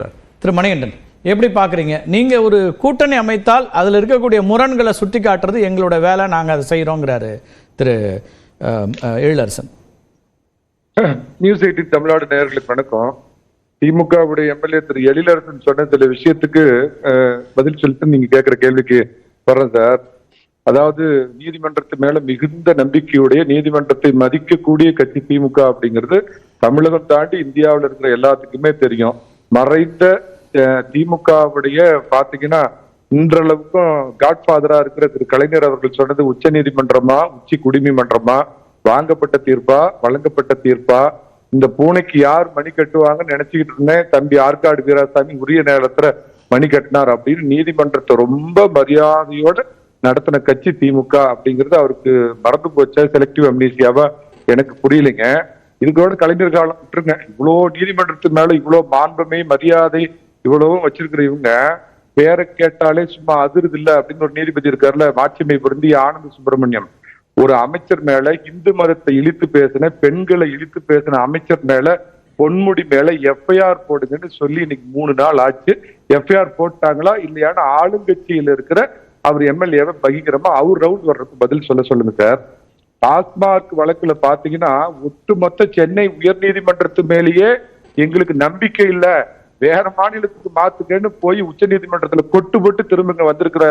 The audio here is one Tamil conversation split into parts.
திரு மணிகண்டன், எப்படி பார்க்குறீங்க? நீங்கள் ஒரு கூட்டணி அமைத்தால் அதில் இருக்கக்கூடிய முரண்களை சுட்டி காட்டுறது எங்களோட வேலை, நாங்கள் அதை செய்கிறோங்கிறாரு திரு எழிலரசன். நியூஸ் 18 தமிழ்நாடு நேயர்களுக்கு வணக்கம். திமுகவுடைய எம்எல்ஏ திரு எழிலரசன் சொன்ன சில விஷயத்துக்கு பதில் சொல்லிட்டு நீங்க கேட்கிற கேள்விக்கு வர்றேன் சார். அதாவது நீதிமன்றத்து மேல மிகுந்த நம்பிக்கையுடைய, நீதிமன்றத்தை மதிக்கக்கூடிய கட்சி திமுக அப்படிங்கிறது தமிழகம் தாண்டி இந்தியாவில் இருக்கிற எல்லாத்துக்குமே தெரியும். மறைந்த திமுகவுடைய பாத்தீங்கன்னா இன்றளவுக்கும் காட்ஃபாதரா இருக்கிற திரு கலைஞர் அவர்கள் சொன்னது உச்ச நீதிமன்றமா உச்சி குடிமை மன்றமா, வாங்கப்பட்ட தீர்ப்பா வழங்கப்பட்ட தீர்ப்பா, இந்த பூனைக்கு யார் மணி கட்டுவாங்கன்னு நினைச்சுக்கிட்டு இருந்தேன், தம்பி ஆற்காடு வீராசாமி உரிய நேரத்துல மணி கட்டினார் அப்படின்னு நீதிமன்றத்தை ரொம்ப மரியாதையோட நடத்தின கட்சி திமுக அப்படிங்கிறது அவருக்கு மறந்து போச்சா, செலக்டிவ் அம்னீசியாவா எனக்கு புரியலைங்க. இதுக்கோட கலைஞர் காலம் விட்டுருங்க. இவ்வளவு நீதிமன்றத்து மேல இவ்வளவு மாண்புமை மரியாதை இவ்வளவும் வச்சிருக்கிற இவங்க பேரை கேட்டாலே சும்மா அதிருது இல்ல அப்படின்னு ஒரு நீதிபதி இருக்காருல்ல, மாட்சிமை பொருந்திய ஆனந்த சுப்பிரமணியம், ஒரு அமைச்சர் மேல இந்து மதத்தை இழித்து பேசின, பெண்களை இழித்து பேசின அமைச்சர் மேல பொன்முடி மேல எஃப்ஐஆர் போடுங்கன்னு சொல்லி இன்னைக்கு 3 நாள் ஆச்சு. எஃப்ஐஆர் போட்டாங்களா இல்லையான்னு ஆளுங்கட்சியில இருக்கிற அவர் எம்எல்ஏவை பகிரமா அவர் ரவுண்ட் வர்றதுக்கு பதில் சொல்லுங்க சார். டாஸ்மாக் வழக்குல பாத்தீங்கன்னா ஒட்டுமொத்த சென்னை உயர் நீதிமன்றத்து மேலேயே எங்களுக்கு நம்பிக்கை இல்ல, வேற மாநிலத்துக்கு மாத்துக்கன்னு போய் உச்ச நீதிமன்றத்துல கொட்டு போட்டு திரும்ப வந்திருக்கிற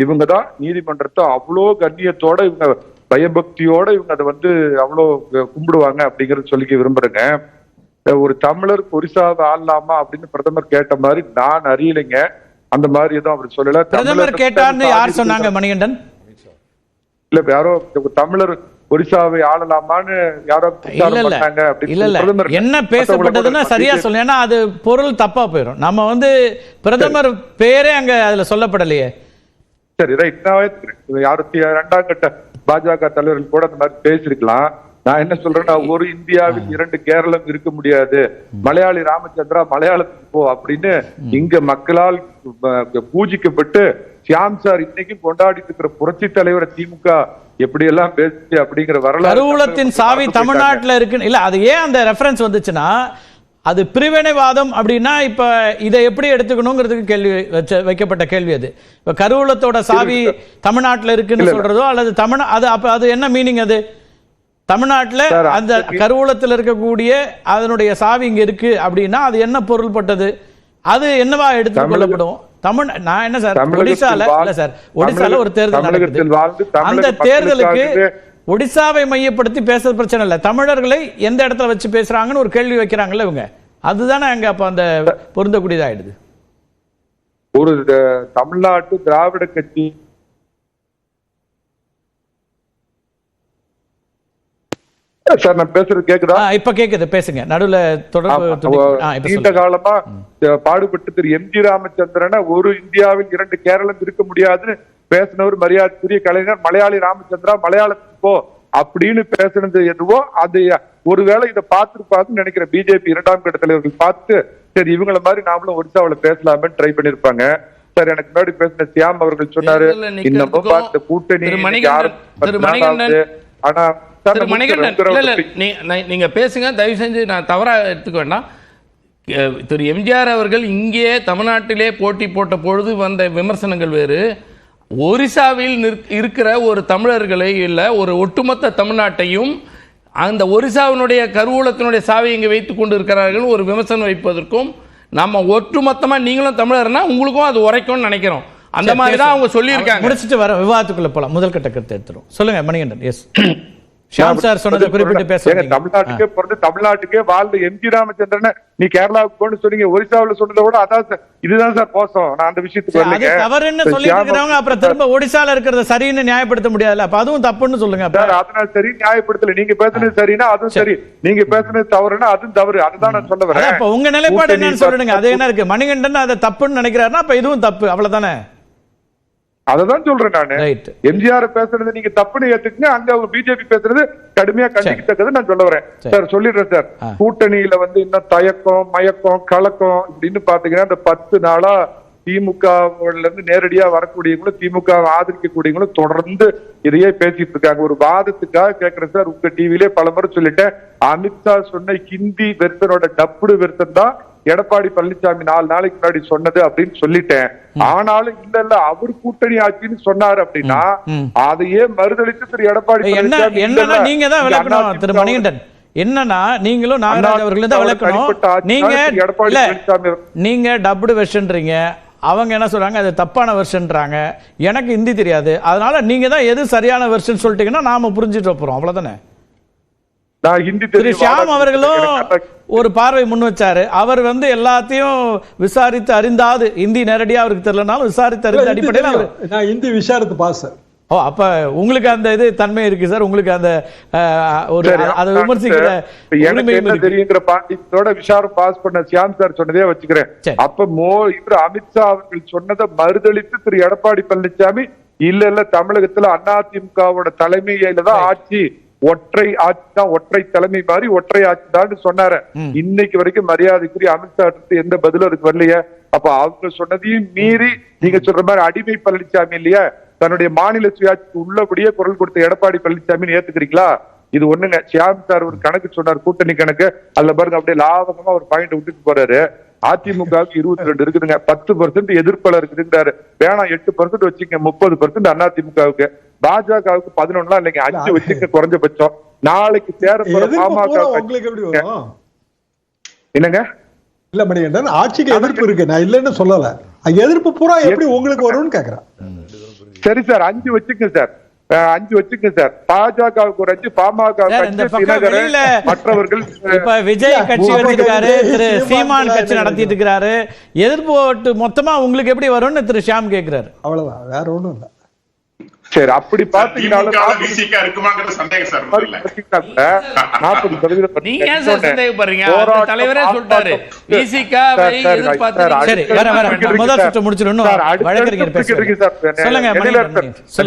இவங்க தான் நீதிமன்றத்தை அவ்வளோ கண்ணியத்தோட இவங்க பயபக்தியோட இவங்க அதை அவ்வளோ கும்பிடுவாங்க அப்படிங்கறது சொல்லிக்க விரும்புறேங்க. ஒரு தமிழர் ஒரிசாவை ஆளலாமா அப்படின்னு பிரதமர் கேட்ட மாதிரி நான் அறியலைங்க. அந்த மாதிரி எதுவும் அவர் சொல்லல. பிரதமர் கேட்டார்னு யார் சொன்னாங்க மணிகண்டன்? இல்ல யாரோ தமிழர் ஒரிசாவை ஆளலாமான்னு யாரோ பண்ணாங்க. என்ன பேசப்பட்டதுன்னா சரியா சொல்ல, ஏன்னா அது பொருள் தப்பா போயிடும். நம்ம பிரதமர் பேரே அங்க அதுல சொல்லப்படலையே. சரி ரைட், நான் யாரும் 2ஆம் கட்ட பாஜக தலைவர்கள் கூட அந்த மாதிரி பேசிருக்கலாம். நான் என்ன சொல்றேன்னா, ஒரு இந்தியாவில் 2 கேரளம் இருக்க முடியாது, மலையாளி ராமச்சந்திரா மலையாளத்துக்கு போ அப்படின்னு இங்க மக்களால் பூஜிக்கப்பட்டு சியாம் சார் இன்னைக்கும் கொண்டாடிட்டு இருக்கிற புரட்சி தலைவர் திமுக எப்படி எல்லாம் பேசி அப்படிங்கிற வரலாறு. கருவூலத்தின் சாவி தமிழ்நாட்டுல இருக்கு இல்ல, அது ஏன் அந்த ரெஃபரன்ஸ் வந்துச்சுன்னா அது பிரிவினைவாதம் அப்படின்னா இப்ப இதை எப்படி எடுத்துக்கணுங்கிறதுக்கு கேள்வி வைக்கப்பட்ட கேள்வி. அது இப்ப கருவூலத்தோட சாவி தமிழ்நாட்டுல இருக்குன்னு சொல்றதோ அல்லது அது என்ன மீனிங்? அது தமிழ்நாட்டுல அந்த கருவூலத்தில் இருக்கக்கூடிய அதனுடைய சாவி இங்க இருக்கு அப்படின்னா அது என்ன பொருள்பட்டது? அது என்னவா எடுத்துக் கொள்ளப்படும்? நான் என்ன சார், ஒடிசால இல்ல சார், ஒடிசால ஒரு தேர்தல் நடக்குது. அந்த தேர்தலுக்கு ஒடிசாவை மையப்படுத்தி பேசுறது பிரச்சனை இல்ல, தமிழர்களை எந்த இடத்துல வச்சு பேசுறாங்கன்னு ஒரு கேள்வி வைக்கிறாங்கல்ல இவங்க, அதுதானே அங்க அப்ப அந்த பொருந்தக்கூடியதாயிடுது. ஒரு தமிழ்நாட்டு திராவிட கட்சி சார், நான் பேசுறது கேக்குதா? இப்ப கேக்குது, பேசுங்க. நடுவுல தொடர்பு. நீண்ட காலமா பாடுபட்டு திரு எம்ஜி ராமச்சந்திரன் ஒரு இந்தியாவில் 2 கேரளம் இருக்க முடியாதுன்னு பேசினவர் மரியாதைக்குரிய கலைஞர் மலையாளி ராமச்சந்திரா மலையாளத்துக்கு போ அப்படின்னு பேசுனது எதுவோ அது ஒருவேளை இதை பார்த்துருப்பாங்கன்னு நினைக்கிற பிஜேபி 2ஆம் கட்ட தலைவர்கள் பார்த்து சரி இவங்கள மாதிரி நாமளும் ஒடிசாவில பேசலாமே ட்ரை பண்ணிருப்பாங்க. சார் எனக்கு முன்னாடி பேசின சியாம் அவர்கள் சொன்னாரு இன்னமும் பார்த்த கூட்டணி ஆனா நீங்க பேசுங்க, தயவு செஞ்சு நான் தவறா எடுத்துக்க வேண்டாம். திரு எம்ஜிஆர் அவர்கள் இங்கே தமிழ்நாட்டிலே போட்டி போட்ட பொழுது வந்த விமர்சனங்கள் வேறு. ஒரிசாவில் இருக்கிற ஒரு தமிழர்களை இல்ல ஒரு ஒட்டுமொத்த தமிழ்நாட்டையும் அந்த ஒரிசாவினுடைய கருவூலத்தினுடைய சாவை இங்கே வைத்துக் கொண்டு இருக்கிறார்கள் ஒரு விமர்சனம் வைப்பதற்கும், நம்ம ஒட்டுமொத்தமா நீங்களும் தமிழர்னா உங்களுக்கும் அது உரைக்கும்னு நினைக்கிறோம். அந்த மாதிரி தான் அவங்க சொல்லியிருக்காங்க. முடிச்சுட்டு வர விவாதத்துக்குள்ள போலாம். முதல் கட்ட கருத்தை எடுத்துரும். சொல்லுங்க மணிகண்டன். எஸ், ஷியாம் சார் சொன்னதை குறிப்பிட்டு பேசுறீங்க. தமிழ்நாட்டுக்கே பிறந்து தமிழ்நாட்டுக்கே வாழ்ந்த எம்ஜி ராமச்சந்திரன் நீ கேரளாவுக்கு போன்னு சொன்னீங்க, ஒரிசாவில் சொன்னதை விட அதான் இதுதான் சார் மோசம். நான் அந்த விஷயத்துக்கு தவறுன்னு சொல்லி இருக்கிறவங்க அப்புறம் திரும்ப ஒடிசால இருக்கிறத சரின்னு நியாயப்படுத்த முடியாதுல்ல, அப்ப அதுவும் தப்புன்னு சொல்லுங்க. அதனால சரி நியாயப்படுத்தல, நீங்க பேசுனது சரின்னா அதுவும் சரி, நீங்க பேசுனது தவறுனா அதுவும் தவறு. அதுதான் நான் சொல்ல வரேன். அப்ப உங்க நிலைப்பாடு என்னன்னு சொல்லுங்க. அது என்ன இருக்கு? மணிகண்டன் அதை தப்புன்னு நினைக்கிறாருன்னா அப்ப இதுவும் தப்பு, அவ்வளவுதானே? அததான் சொல்றேன் நானு. எம்ஜிஆர் பேசுறது நீங்க தப்புன்னு ஏத்துக்குங்க, அங்க அவங்க பிஜேபி பேசுறது கடுமையா கண்டிக்கத்தக்கது நான் சொல்ல வரேன். சார் சொல்லிடுறேன் சார், கூட்டணியில இன்னும் தயக்கம் மயக்கம் கலக்கம் இப்படின்னு பாத்தீங்கன்னா இந்த 10 நாளா திமுகல இருந்து நேரடியா வரக்கூடியவங்களும் திமுக ஆதரிக்கக்கூடியவங்களும் தொடர்ந்து இதையே பேசிட்டு இருக்காங்க. ஒரு வாதத்துக்காக கேட்கிறேன் சார், உங்க டிவிலே பல முறை சொல்லிட்டேன், அமித்ஷா சொன்ன ஹிந்தி வெர்சனோட டப்புடு வெர்சன் தான் எடப்பாடி பழனிசாமி 4 நாளைக்கு முன்னாடி சொன்னது அப்படின்னு சொல்லிட்டேன். ஆனாலும் இல்ல அவர் கூட்டணி ஆட்சின்னு சொன்னாரு அப்படின்னா அதையே மறுதளித்து திரு எடப்பாடி பழனிசாமி என்னன்னா நீங்க தான் விளக்கணும் திரு மணிகண்டன். என்னன்னா நீங்களும் நாகராஜ் அவர்கள் தான் விளக்கணும். நீங்க டப்டு வெர்ஷன்றீங்க, அவங்க என்ன சொல்றாங்க அது தப்பான வெர்ஷன்றாங்க. எனக்கு ஹிந்தி தெரியாது, அதனால நீங்க தான் எது சரியான வெர்ஷன் சொல்லிட்டீங்கன்னா நாம புரிஞ்சுட்டு போறோம், அவ்வளவுதானே. திரு ஷியாம் அவர்களும் ஒரு பார்வை முன் வச்சாரு. அவர் எல்லாத்தையும் விசாரித்து அறிந்தாது, ஹிந்தி நேரடியா அவருக்கு தெரியலனாலும் விசாரித்து அறிந்த அடிப்படையில் நான் ஹிந்தி விசாரித்து பாஸ். ஓ, அப்ப உங்களுக்கு அந்த இது தன்மை இருக்கு சார், உங்களுக்கு அந்த ஒரு அதை விமர்சிக்கிற என்ன தெரியுங்கிற பாண்டித்தோட விசாரம் பாஸ் பண்ண சியாம் சார் சொன்னதே வச்சுக்கிறேன். அப்ப இவர் அமித்ஷா அவர்கள் சொன்னதை மறுதளித்து திரு எடப்பாடி பழனிசாமி இல்ல தமிழகத்துல அதிமுகவோட தலைமையில தான் ஆட்சி, ஒற்றை ஆட்சி தான், ஒற்றை தலைமை மாதிரி ஒற்றை ஆட்சி தான் சொன்னாரு. இன்னைக்கு வரைக்கும் மரியாதைக்குரிய அமித்ஷா எந்த பதிலும் அதுக்கு வரலையே. அப்ப அவங்க சொன்னதையும் மீறி நீங்க சொல்ற மாதிரி அடிமை பழனிசாமி இல்லையா, தன்னுடைய மாநில சுயாட்சிக்கு உள்ளபடியே குரல் கொடுத்த எடப்பாடி பழனிசாமி ஏத்துக்கிறீங்களா? இது ஒண்ணுங்க. ஷியாம் சார் ஒரு கணக்கு சொன்னார், கூட்டணி கணக்கு. அதுல பாருங்க அப்படியே லாபகமா ஒரு பாயிண்ட் விட்டுட்டு போறாரு. அதிமுகவுக்கு 22 இருக்குதுங்க, 10% எதிர்ப்பாளர் இருக்குதுங்கிறாரு. வேணாம் 8% வச்சுங்க, 30% அதிமுகவுக்கு. பாஜகவுக்கு 11 இல்லைங்க, 5 வச்சுங்க குறைஞ்சபட்சம். நாளைக்கு சேரப்போற பாமக என்னங்க இல்ல மணிகண்டன், ஆட்சிக்கு எதிர்ப்பு இருக்கு, நான் இல்லைன்னு சொல்லல. எதிர்ப்பு பூரா எப்படி உங்களுக்கு வரும்னு கேக்குறேன். சரி சார், 5 வச்சுங்க சார், 5 வச்சுங்க சார். பாஜகவுக்கு ஒரு 5, பாமக மற்றவர்கள். இப்ப விஜய் கட்சி வச்சிருக்காரு, திரு சீமான் கட்சி நடத்திட்டு இருக்காரு. எதிர்ப்பு ஓட்டு மொத்தமா உங்களுக்கு எப்படி வரும்னு திரு ஷியாம் கேக்குறாரு. அவ்வளவுதான், வேற ஒண்ணும் இல்ல. சரி, அப்படி பாத்தீங்கன்னாலும் நீங்க ஏன் சார் சந்தேகப்படுறீங்க? தலைவரே சொல்லிட்டாரு முதல் சுற்று முடிச்சிடும்.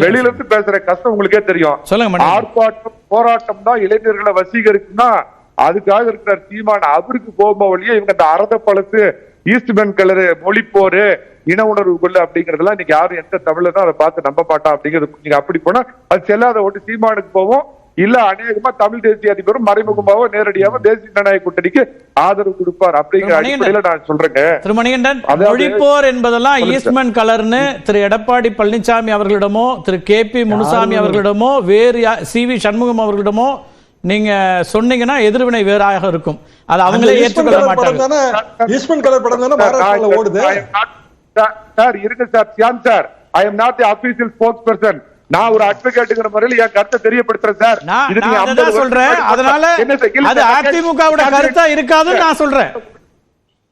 வெளியில இருந்து பேசுற கஷ்டம் உங்களுக்கே தெரியும். ஆர்ப்பாட்டம் போராட்டம் தான் இளைஞர்களை வசீகரிக்கும்னா அதுக்காக இருக்கிற சீமான் அவருக்கு போகும்போது வழியே இவங்க அந்த அரத பழசு ஈஸ்ட்மேன் கலரு மொழிப்போரு இன உணர்வு கொள்ள அப்படிங்கறதெல்லாம் இன்னைக்கு யாரும் எந்த தமிழரும் அதை பார்த்து நம்ப மாட்டா அப்படிங்கிறது. நீங்க அப்படி போனா அது செல்லாத ஓட்டு சீமானுக்கு போவோம், இல்ல அநேகமா தமிழ் தேசிய அதிபரும் மறைமுகமாவோ நேரடியாவோ தேசிய ஜனநாயக கூட்டணிக்கு ஆதரவு கொடுப்பார் அப்படிங்கிற அடிப்படையில நான் சொல்றேங்க. திரு மணிகண்டன், மொழிப்போர் என்பதெல்லாம் ஈஸ்ட்மேன் கலர்னு திரு எடப்பாடி பழனிசாமி அவர்களிடமோ திரு KP முனுசாமி அவர்களிடமோ வேறு CV சண்முகம் அவர்களிடமோ நீங்க சொன்னீங்கன்னா எதிர்வினை வேறாக இருக்கும். அது அவங்களே ஏற்றுக்கொள்ள மாட்டாங்க. ஈஸ்ட்மேன் கலர் படம் தானே மகாராஷ்டிரால ஓடுது. சார் இருங்க sir, Shyam sir, I am not the official spokesperson. நான் ஒரு அட்வொகேட்ங்கிற முறையில் என் கருத்தை தெரியப்படுத்துறேன் சார். நான் சொல்றேன், அதனால அது அதிமுகவோட கருத்தா இருக்காதுன்னு நான் சொல்றேன்.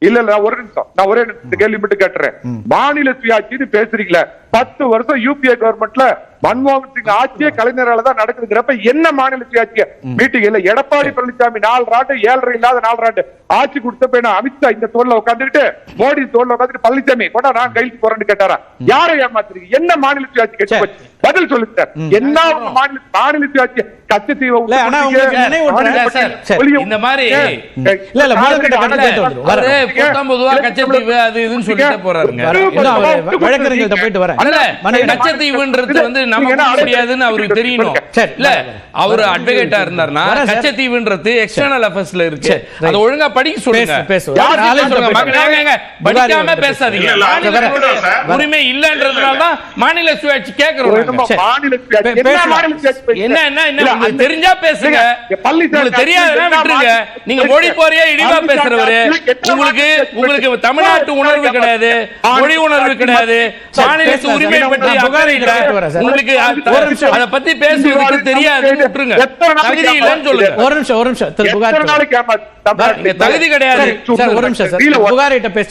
இல்ல ஒரு நிமிஷம், நான் ஒரே கேள்வி மட்டும் கேட்டுறேன். மாநில சுயாட்சின்னு பேசுறீங்களா? 10 வருஷம் UPA கவர்மெண்ட்ல மன்மோகன் சிங் ஆட்சியே கலைஞரால தான் நடக்குதுங்கிறப்ப என்ன மாநில சுயாட்சிய மீட்டிங் இல்ல? எடப்பாடி பழனிசாமி 4 ஆண்டு 7.5 இல்லாத 4 ஆண்டு ஆட்சி கொடுத்த அமித்ஷா இந்த தோல்ல உட்காந்துட்டு மோடி தோல்ல உட்காந்துட்டு பழனிசாமி கொண்டா நான் கைக்கு போறேன்னு கேட்டாரா? யாரை ஏமாத்துறீங்க? என்ன மாநில சுயாட்சி கெட்டு போச்சு? பதில் சொல்லுங்க சார். என்ன மாநில சுயாட்சி? கச்சத்தீவு இந்த மாதிரி கச்சத்தீவு அது இதுன்னு சொல்லிட்டு போறாருங்க. வழக்கறிஞர்கிட்ட போயிட்டு வரேன். கச்சத்தீவுன்றது நமக்கு முடியாதுன்னு அவருக்கு தெரியணும். இல்ல அவர் அட்வொகேட்டா இருந்தாருன்னா கச்சத்தீவுன்றது எக்ஸ்டர்னல் அஃபேர்ஸ்ல இருக்கு, அதை ஒழுங்கா படிக்க சொல்லுங்க. படிக்காம பேசாதீங்க. உரிமை இல்லன்றதுனால தான் மாநில சுயாட்சி கேட்கிறோம். என்ன தெரிஞ்சா பேசுங்க, உங்களுக்கு தெரியாதுன்னா விட்டுருங்க. நீங்க மொழி போறியே இழிவா பேசுறவரு, உங்களுக்கு தமிழ்நாட்டு உணர்வு கிடையாது, மொழி உணர்வு கிடையாது, மாநில உரிமை பற்றி அக்கறை இல்லை, உங்களுக்கு அதை பத்தி பேசுறதுக்கு தெரியாதுன்னு விட்டுருங்க. தகுதி இல்லைன்னு சொல்லுங்க. ஒரு நிமிஷம் திரு புகார், தகுதி கிடையாது. ஒரு நிமிஷம் சார், புகாரிட்ட பேச